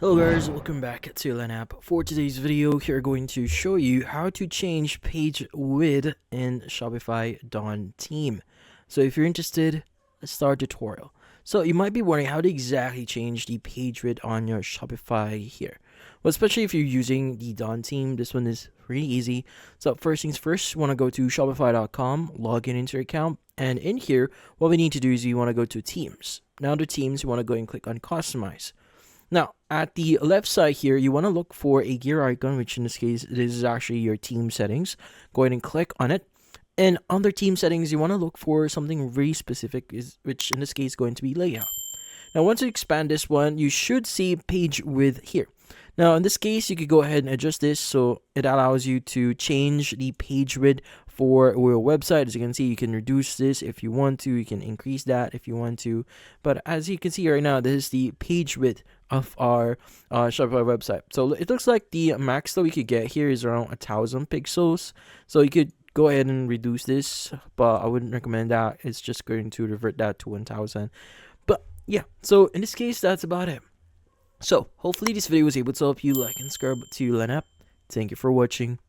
Hello guys, welcome back to LANapp. For today's video, we are going to show you how to change page width in Shopify Dawn theme. So if you're interested, let's start tutorial. So you might be wondering how to exactly change the page width on your Shopify here. Well, especially if you're using the Dawn theme, this one is pretty easy. So first things first, you want to go to shopify.com, log in into your account, and in here, what we need to do is you want to go to themes. Now the themes, you want to go and click on customize. Now, at the left side here, you want to look for a gear icon, which in this case, this is actually your team settings. Go ahead and click on it. And under team settings, you want to look for something very specific, which in this case is going to be layout. Now, once you expand this one, you should see page width here. Now, in this case, you could go ahead and adjust this so it allows you to change the page width for your website. As you can see, you can reduce this if you want to. You can increase that if you want to. But as you can see right now, this is the page width of our Shopify website. So it looks like the max that we could get here is around 1,000 pixels. So you could go ahead and reduce this, but I wouldn't recommend that. It's just going to revert that to 1,000. But yeah, so in this case, that's about it. So hopefully this video was able to help you. Like and subscribe to LANapp. Thank you for watching.